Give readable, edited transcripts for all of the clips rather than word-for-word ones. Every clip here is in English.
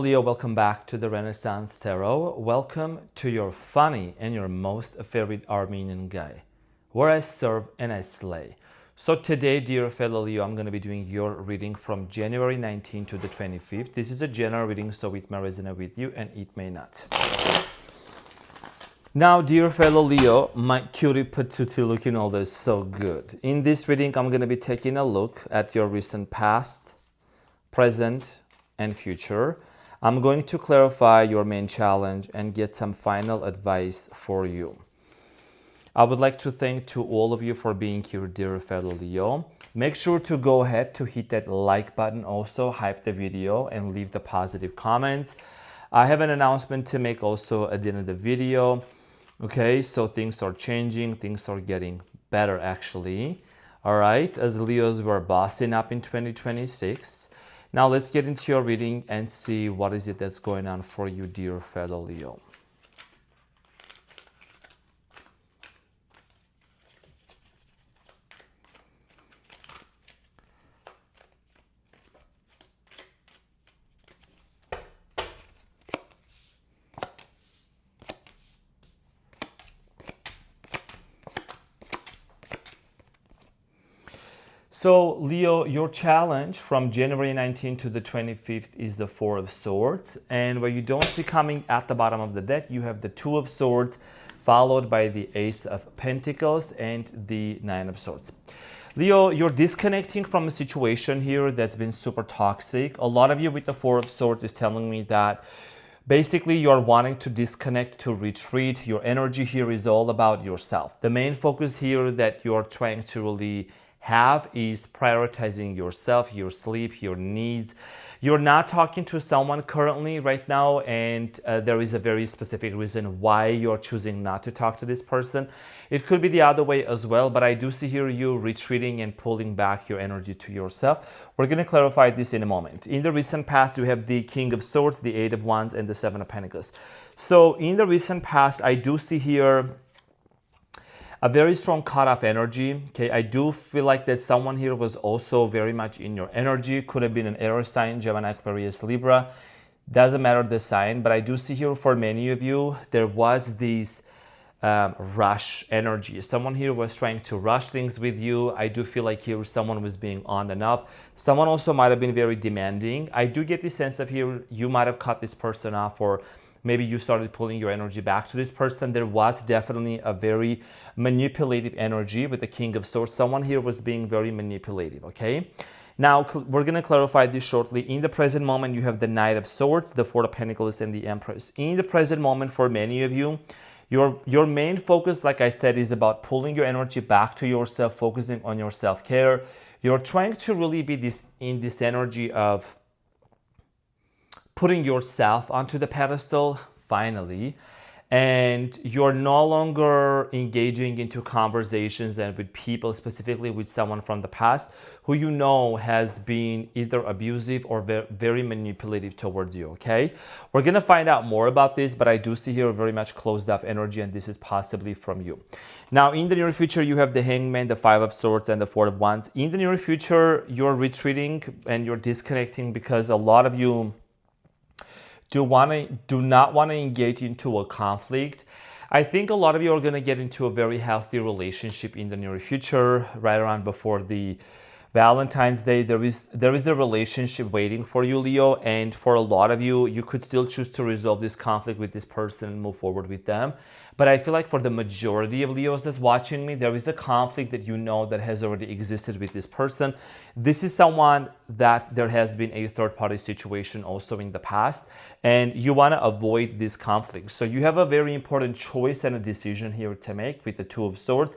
Leo, welcome back to the Renaissance Tarot. Welcome to your funny and your most favorite Armenian guy, where I serve and I slay. So today, dear fellow Leo, I'm going to be doing your reading from January 19th to the 25th. This is a general reading, so it may resonate with you and it may not. Now, dear fellow Leo, my cutie patootie looking all this so good. In this reading, I'm going to be taking a look at your recent past, present, and future. I'm going to clarify your main challenge and get some final advice for you. I would like to thank to all of you for being here, dear fellow Leo. Make sure to go ahead to hit that like button, also hype the video and leave the positive comments. I have an announcement to make also at the end of the video. Okay, so things are changing, things are getting better actually. All right, as Leos, we're bossing up in 2026. Now let's get into your reading and see what is it that's going on for you, dear fellow Leo. So Leo, your challenge from January 19th to the 25th is the Four of Swords. And where you don't see coming at the bottom of the deck, you have the Two of Swords, followed by the Ace of Pentacles and the Nine of Swords. Leo, you're disconnecting from a situation here that's been super toxic. A lot of you with the Four of Swords is telling me that basically you're wanting to disconnect, to retreat. Your energy here is all about yourself. The main focus here that you're trying to really have is prioritizing yourself, your sleep, your needs. You're not talking to someone currently right now, and there is a very specific reason why you're choosing not to talk to this person. It could be the other way as well, but I do see here you retreating and pulling back your energy to yourself. We're going to clarify this in a moment. In the recent past, you have the King of Swords, the Eight of Wands, and the Seven of Pentacles. So in the recent past, I do see here a very strong cutoff energy. Okay, I do feel like that someone here was also very much in your energy. Could have been an air sign, Gemini, Aquarius, Libra. Doesn't matter the sign, but I do see here for many of you, there was this rush energy. Someone here was trying to rush things with you. I do feel like here someone was being on and off. Someone also might have been very demanding. I do get the sense of here you might have cut this person off, or maybe you started pulling your energy back to this person. There was definitely a very manipulative energy with the King of Swords. Someone here was being very manipulative, okay? Now, we're going to clarify this shortly. In the present moment, you have the Knight of Swords, the Four of Pentacles, and the Empress. In the present moment, for many of you, your main focus, like I said, is about pulling your energy back to yourself, focusing on your self-care. You're trying to really be in this energy of putting yourself onto the pedestal, finally, and you're no longer engaging into conversations and with people, specifically with someone from the past who you know has been either abusive or very manipulative towards you, okay? We're gonna find out more about this, but I do see here very much closed off energy, and this is possibly from you. Now, in the near future, you have the Hangman, the Five of Swords, and the Four of Wands. In the near future, you're retreating and you're disconnecting because a lot of you do not want to engage into a conflict. I think a lot of you are going to get into a very healthy relationship in the near future, right around before the Valentine's Day. There is a relationship waiting for you, Leo, and for a lot of you, you could still choose to resolve this conflict with this person and move forward with them. But I feel like for the majority of Leos that's watching me, there is a conflict that you know that has already existed with this person. This is someone that there has been a third-party situation also in the past, and you want to avoid this conflict. So you have a very important choice and a decision here to make with the Two of Swords.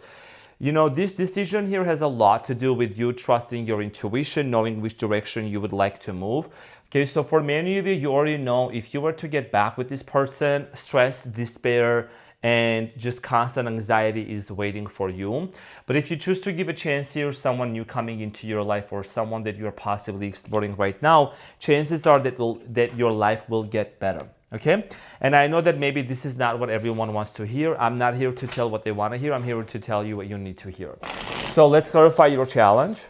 You know, this decision here has a lot to do with you trusting your intuition, knowing which direction you would like to move. Okay, so for many of you, you already know if you were to get back with this person, stress, despair, and just constant anxiety is waiting for you. But if you choose to give a chance here, someone new coming into your life or someone that you're possibly exploring right now, chances are that your life will get better. Okay? And I know that maybe this is not what everyone wants to hear. I'm not here to tell what they want to hear. I'm here to tell you what you need to hear. So let's clarify your challenge.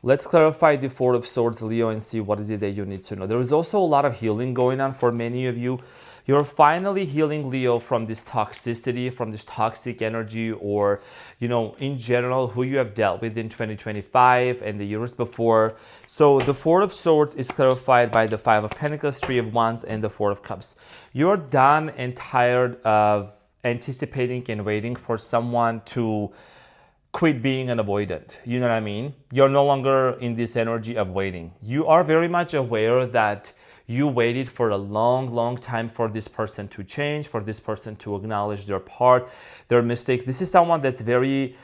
Let's clarify the Four of Swords, Leo, and see what is it that you need to know. There is also a lot of healing going on for many of you. You're finally healing, Leo, from this toxicity, from this toxic energy, or, in general, who you have dealt with in 2025 and the years before. So the Four of Swords is clarified by the Five of Pentacles, Three of Wands, and the Four of Cups. You're done and tired of anticipating and waiting for someone to quit being an avoidant. You know what I mean? You're no longer in this energy of waiting. You are very much aware that you waited for a long, long time for this person to change, for this person to acknowledge their part, their mistakes. This is someone that's very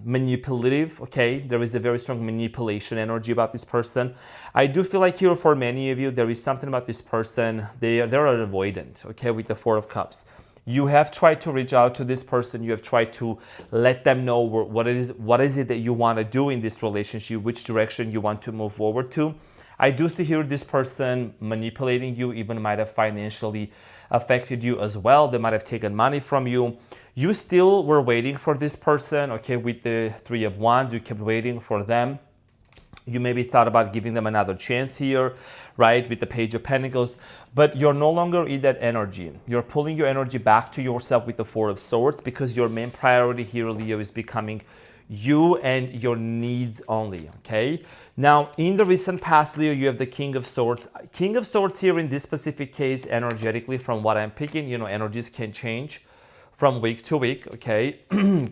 manipulative, okay? There is a very strong manipulation energy about this person. I do feel like here for many of you, there is something about this person. They're an avoidant, okay, with the Four of Cups. You have tried to reach out to this person. You have tried to let them know what is it that you want to do in this relationship, which direction you want to move forward to. I do see here this person manipulating you, even might have financially affected you as well. They might have taken money from you. You still were waiting for this person, okay, with the Three of Wands. You kept waiting for them. You maybe thought about giving them another chance here, right, with the Page of Pentacles, but you're no longer in that energy. You're pulling your energy back to yourself with the Four of Swords because your main priority here, Leo, is becoming you and your needs only, okay? Now, in the recent past, Leo, you have the King of Swords. King of Swords here in this specific case, energetically, from what I'm picking, energies can change from week to week, okay?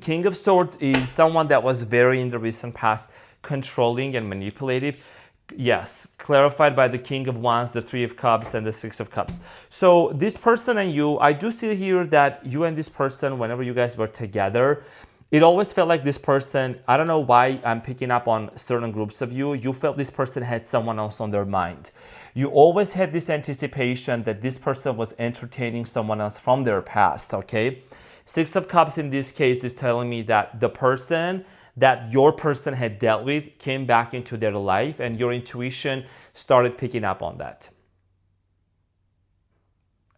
King of Swords is someone that was very, in the recent past, controlling and manipulative. Yes, clarified by the King of Wands, the Three of Cups, and the Six of Cups. So this person and you, I do see here that you and this person, whenever you guys were together, it always felt like this person, I don't know why I'm picking up on certain groups of you, you felt this person had someone else on their mind. You always had this anticipation that this person was entertaining someone else from their past, okay? Six of Cups in this case is telling me that the person that your person had dealt with came back into their life and your intuition started picking up on that.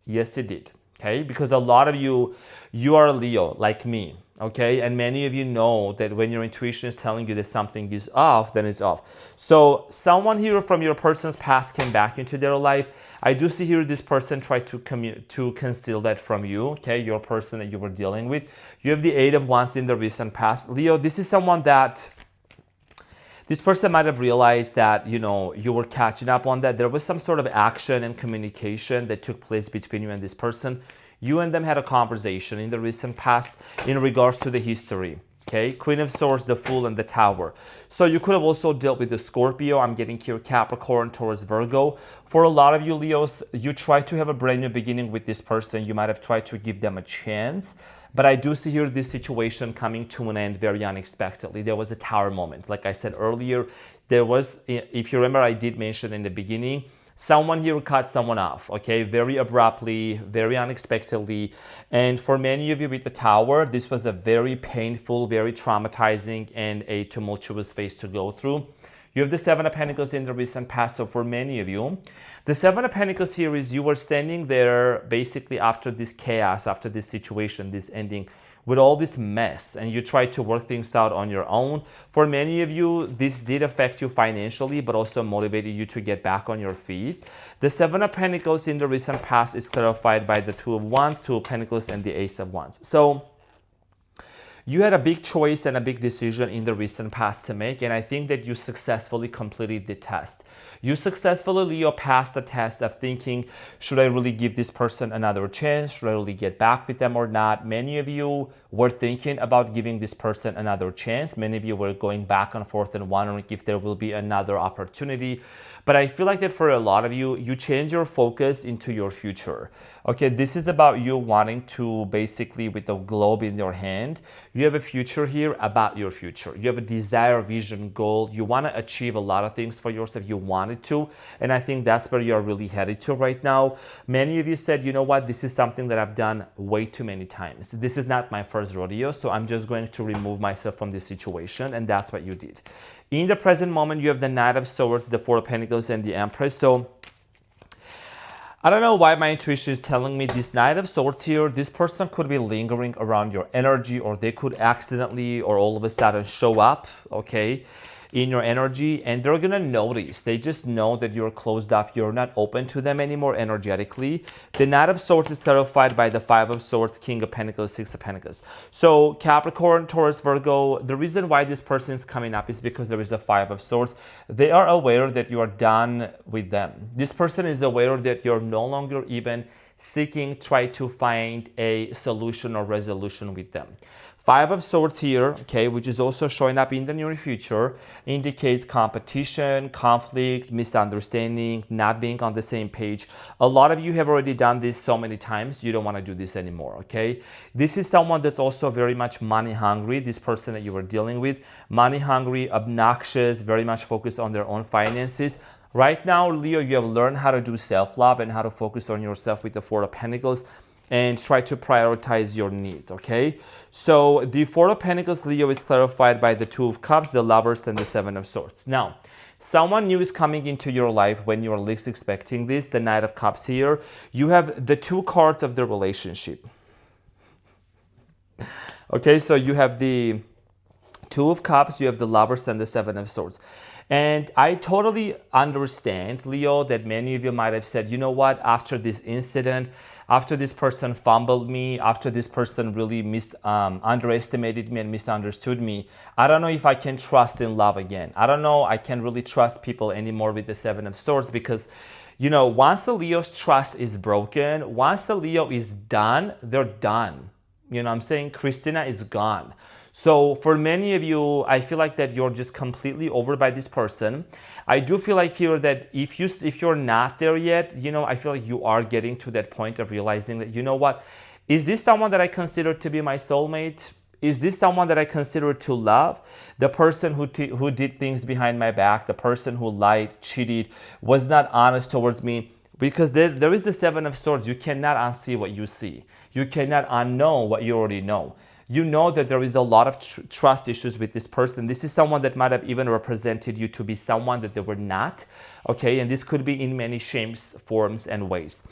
Yes, it did, okay? Because a lot of you are a Leo, like me, okay? And many of you know that when your intuition is telling you that something is off, then it's off. So someone here from your person's past came back into their life. I do see here this person tried to conceal that from you, okay? Your person that you were dealing with. You have the Eight of Wands in the recent past. Leo, this is someone that this person might have realized that, you were catching up on that. There was some sort of action and communication that took place between you and this person. You and them had a conversation in the recent past in regards to the history. Okay, Queen of Swords, the Fool, and the Tower. So you could have also dealt with the Scorpio. I'm getting here Capricorn, Taurus, Virgo. For a lot of you Leos, you try to have a brand new beginning with this person. You might have tried to give them a chance. But I do see here this situation coming to an end very unexpectedly. There was a Tower moment. Like I said earlier, there was, if you remember, I did mention in the beginning, someone here cut someone off, okay? Very abruptly, very unexpectedly. And for many of you with the Tower, this was a very painful, very traumatizing, and a tumultuous phase to go through. You have the Seven of Pentacles in the recent past, so for many of you, the Seven of Pentacles here is you were standing there basically after this chaos, after this situation, this ending, with all this mess, and you try to work things out on your own. For many of you, this did affect you financially, but also motivated you to get back on your feet. The Seven of Pentacles in the recent past is clarified by the Two of Wands, Two of Pentacles, and the Ace of Wands. So you had a big choice and a big decision in the recent past to make, and I think that you successfully completed the test. You successfully, Leo, passed the test of thinking, should I really give this person another chance? Should I really get back with them or not? Many of you were thinking about giving this person another chance. Many of you were going back and forth and wondering if there will be another opportunity. But I feel like that for a lot of you, you change your focus into your future. Okay, this is about you wanting to basically, with the globe in your hand, you have a future here about your future. You have a desire, vision, goal. You want to achieve a lot of things for yourself. You wanted to. And I think that's where you're really headed to right now. Many of you said, you know what, this is something that I've done way too many times. This is not my first rodeo, so I'm just going to remove myself from this situation. And that's what you did. In the present moment, you have the Knight of Swords, the Four of Pentacles, and the Empress. So I don't know why my intuition is telling me this Knight of Swords here, this person could be lingering around your energy, or they could accidentally or all of a sudden show up, okay? in your energy, and they're gonna notice. They just know that you're closed off. You're not open to them anymore energetically. The Knight of Swords is clarified by the Five of Swords, King of Pentacles, Six of Pentacles. So Capricorn, Taurus, Virgo, the reason why this person is coming up is because there is a Five of Swords. They are aware that you are done with them. This person is aware that you're no longer even seeking, try to find a solution or resolution with them. Five of Swords here, okay, which is also showing up in the near future, indicates competition, conflict, misunderstanding, not being on the same page. A lot of you have already done this so many times, you don't want to do this anymore, okay? This is someone that's also very much money hungry, this person that you were dealing with. Money hungry, obnoxious, very much focused on their own finances. Right now, Leo, you have learned how to do self-love and how to focus on yourself with the Four of Pentacles and try to prioritize your needs, okay? So the Four of Pentacles, Leo, is clarified by the Two of Cups, the Lovers, and the Seven of Swords. Now, someone new is coming into your life when you are least expecting this, the Knight of Cups here. You have the two cards of the relationship. Okay, so you have the Two of Cups, you have the Lovers, and the Seven of Swords. And I totally understand, Leo, that many of you might have said, you know what, after this incident, after this person fumbled me, after this person really underestimated me and misunderstood me, I don't know if I can trust in love again. I don't know I can really trust people anymore with the Seven of Swords because, you know, once a Leo's trust is broken, once a Leo is done, they're done. You know what I'm saying? Christina is gone. So for many of you, I feel like that you're just completely over by this person. I do feel like here that if you're not there yet, you know, I feel like you are getting to that point of realizing that, you know what, is this someone that I consider to be my soulmate? Is this someone that I consider to love? The person who did things behind my back, the person who lied, cheated, was not honest towards me. Because there is the Seven of Swords. You cannot unsee what you see. You cannot unknow what you already know. You know that there is a lot of trust issues with this person. This is someone that might have even represented you to be someone that they were not, okay? And this could be in many shapes, forms, and ways.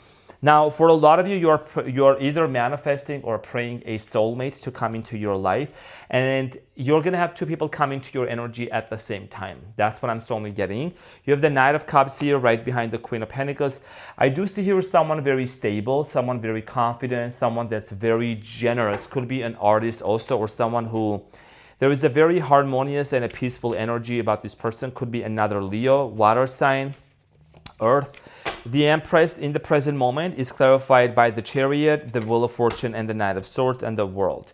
Now, for a lot of you, you're either manifesting or praying a soulmate to come into your life, and you're gonna have two people come into your energy at the same time. That's what I'm strongly getting. You have the Knight of Cups here, right behind the Queen of Pentacles. I do see here someone very stable, someone very confident, someone that's very generous. Could be an artist also, or someone who there is a very harmonious and a peaceful energy about this person. Could be another Leo, water sign, Earth. The Empress in the present moment is clarified by the Chariot, the Wheel of Fortune, and the Knight of Swords, and the World.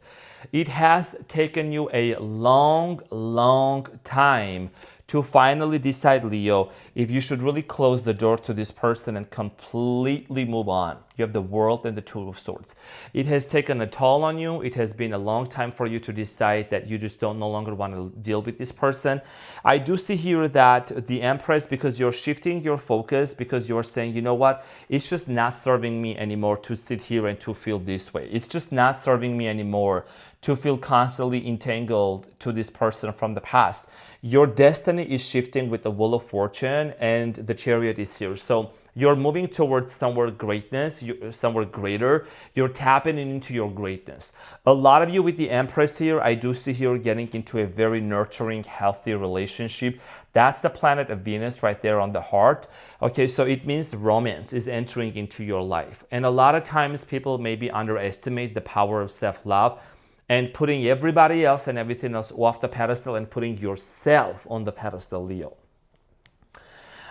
It has taken you a long, long time to finally decide, Leo, if you should really close the door to this person and completely move on. You have the World and the Two of Swords. It has taken a toll on you. It has been a long time for you to decide that you just no longer want to deal with this person. I do see here that the Empress, because you're shifting your focus, because you're saying, you know what, it's just not serving me anymore to sit here and to feel this way. It's just not serving me anymore to feel constantly entangled to this person from the past. Your destiny is shifting with the Wheel of Fortune, and the Chariot is here. So you're moving towards somewhere greatness, somewhere greater. You're tapping into your greatness. A lot of you with the Empress here, I do see here getting into a very nurturing, healthy relationship. That's the planet of Venus right there on the heart. Okay, so it means romance is entering into your life. And a lot of times people maybe underestimate the power of self-love and putting everybody else and everything else off the pedestal and putting yourself on the pedestal, Leo.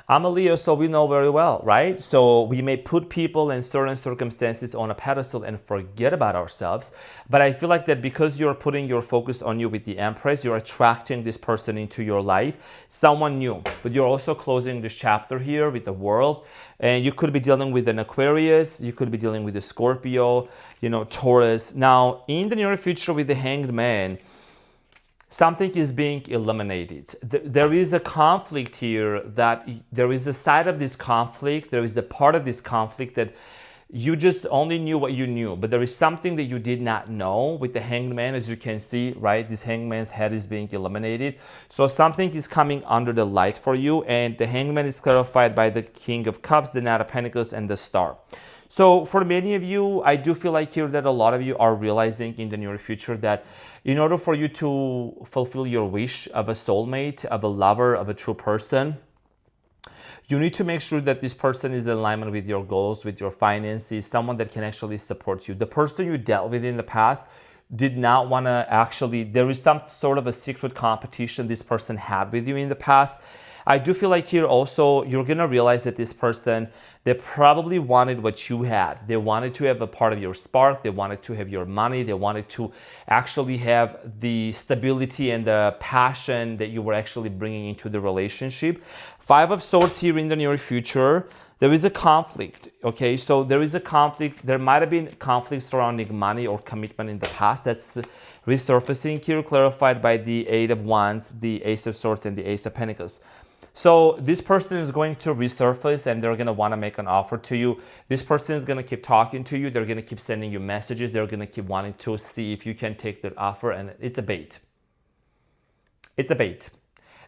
I'm a Leo, so we know very well, right? So we may put people in certain circumstances on a pedestal and forget about ourselves. But I feel like that because you're putting your focus on you with the Empress, you're attracting this person into your life, someone new. But you're also closing this chapter here with the World. And you could be dealing with an Aquarius, you could be dealing with a Scorpio, you know, Taurus. Now, in the near future with the Hanged Man, something is being eliminated. There is a conflict here, that there is a side of this conflict, there is a part of this conflict that you just only knew what you knew, but there is something that you did not know with the Hanged Man. As you can see, right, this Hanged Man's head is being eliminated. So something is coming under the light for you, and the Hanged Man is clarified by the King of Cups, the Knight of Pentacles, and the Star. So for many of you, I do feel like here that a lot of you are realizing in the near future that in order for you to fulfill your wish of a soulmate, of a lover, of a true person, you need to make sure that this person is in alignment with your goals, with your finances, someone that can actually support you. The person you dealt with in the past did not want to actually, there is some sort of a secret competition this person had with you in the past. I do feel like here also you're going to realize that this person, they probably wanted what you had. They wanted to have a part of your spark. They wanted to have your money. They wanted to actually have the stability and the passion that you were actually bringing into the relationship. Five of Swords here in the near future. There is a conflict, okay? So there is a conflict. There might have been conflict surrounding money or commitment in the past. That's resurfacing here, clarified by the Eight of Wands, the Ace of Swords, and the Ace of Pentacles. So this person is going to resurface and they're going to want to make an offer to you. This person is going to keep talking to you. They're going to keep sending you messages. They're going to keep wanting to see if you can take that offer, and it's a bait. It's a bait.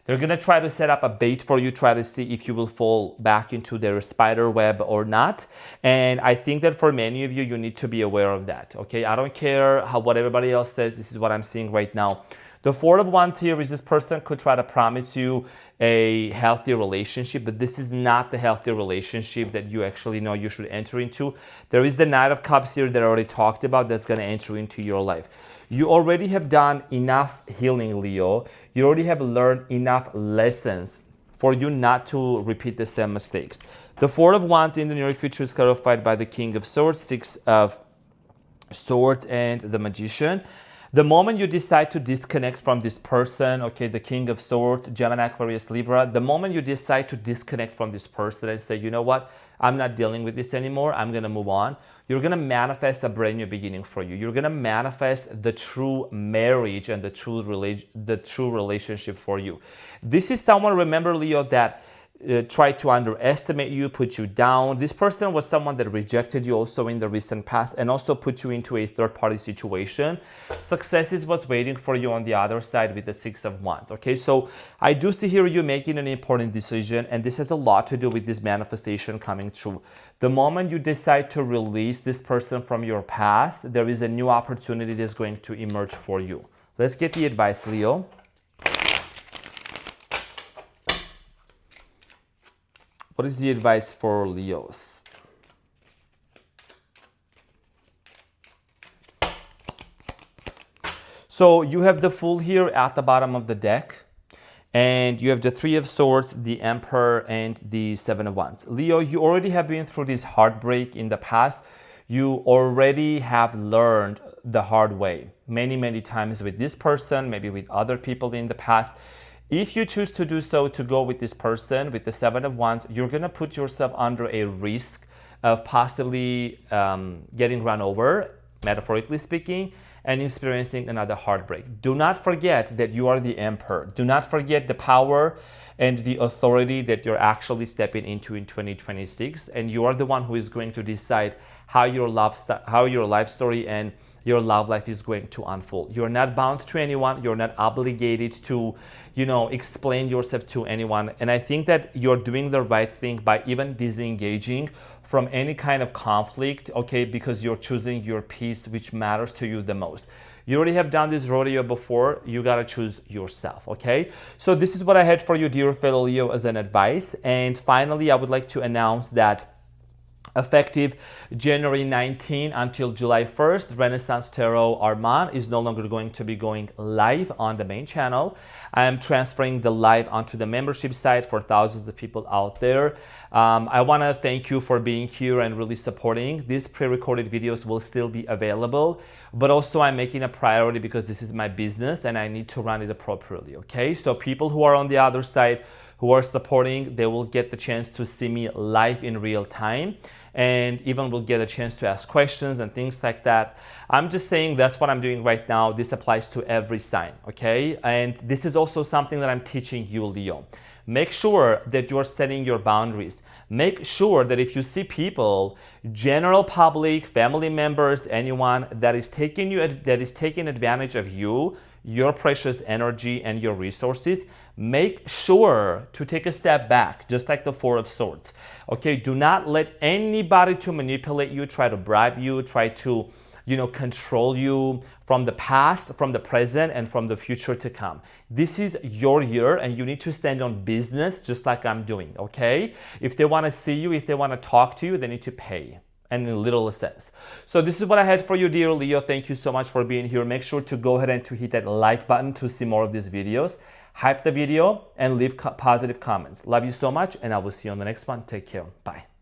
They're going to try to set up a bait for you, try to see if you will fall back into their spider web or not. And I think that for many of you, you need to be aware of that, okay? I don't care what everybody else says. This is what I'm seeing right now. The Four of Wands here is this person could try to promise you a healthy relationship, but this is not the healthy relationship that you actually know you should enter into. There is the Knight of Cups here that I already talked about that's going to enter into your life. You already have done enough healing, Leo. You already have learned enough lessons for you not to repeat the same mistakes. The Four of Wands in the near future is clarified by the King of Swords, Six of Swords, and the Magician. The moment you decide to disconnect from this person, okay, the King of Swords, Gemini, Aquarius, Libra, the moment you decide to disconnect from this person and say, you know what, I'm not dealing with this anymore, I'm going to move on, you're going to manifest a brand new beginning for you. You're going to manifest the true marriage and the true relationship for you. This is someone, remember, Leo, that tried to underestimate you, put you down. This person was someone that rejected you also in the recent past and also put you into a third-party situation. Success is what's waiting for you on the other side with the Six of Wands, okay? So I do see here you making an important decision, and this has a lot to do with this manifestation coming true. The moment you decide to release this person from your past, there is a new opportunity that's going to emerge for you. Let's get the advice, Leo. What is the advice for Leos? So you have the Fool here at the bottom of the deck, and you have the Three of Swords, the Emperor, and the Seven of Wands. Leo, you already have been through this heartbreak in the past. You already have learned the hard way many times with this person, maybe with other people in the past. If you choose to do so, to go with this person, with the Seven of Wands, you're going to put yourself under a risk of possibly getting run over, metaphorically speaking, and experiencing another heartbreak. Do not forget that you are the Emperor. Do not forget the power and the authority that you're actually stepping into in 2026. And you are the one who is going to decide how your life story and your love life is going to unfold. You're not bound to anyone. You're not obligated to, explain yourself to anyone. And I think that you're doing the right thing by even disengaging from any kind of conflict, okay, because you're choosing your peace, which matters to you the most. You already have done this rodeo before. You got to choose yourself, okay? So this is what I had for you, dear fellow Leo, as an advice. And finally, I would like to announce that effective January 19 until July 1st, Renaissance Tarot Arman is no longer going to be going live on the main channel. I am transferring the live onto the membership site for thousands of people out there. I want to thank you for being here and really supporting. These pre-recorded videos will still be available, but also I'm making a priority because this is my business and I need to run it appropriately, okay? So people who are on the other side, who are supporting, they will get the chance to see me live in real time, and even will get a chance to ask questions and things like that. I'm just saying that's what I'm doing right now. This applies to every sign, okay? And this is also something that I'm teaching you, Leo. Make sure that you are setting your boundaries. Make sure that if you see people, general public, family members, anyone that is taking advantage of you, your precious energy and your resources, make sure to take a step back, just like the Four of Swords. Okay, do not let anybody to manipulate you, try to bribe you, try to control you from the past, from the present, and from the future to come. This is your year and you need to stand on business just like I'm doing, okay? If they want to see you, if they want to talk to you, they need to pay. And in a literal sense. So this is what I had for you, dear Leo. Thank you so much for being here. Make sure to go ahead and to hit that like button to see more of these videos. Hype the video and leave positive comments. Love you so much, and I will see you on the next one. Take care. Bye.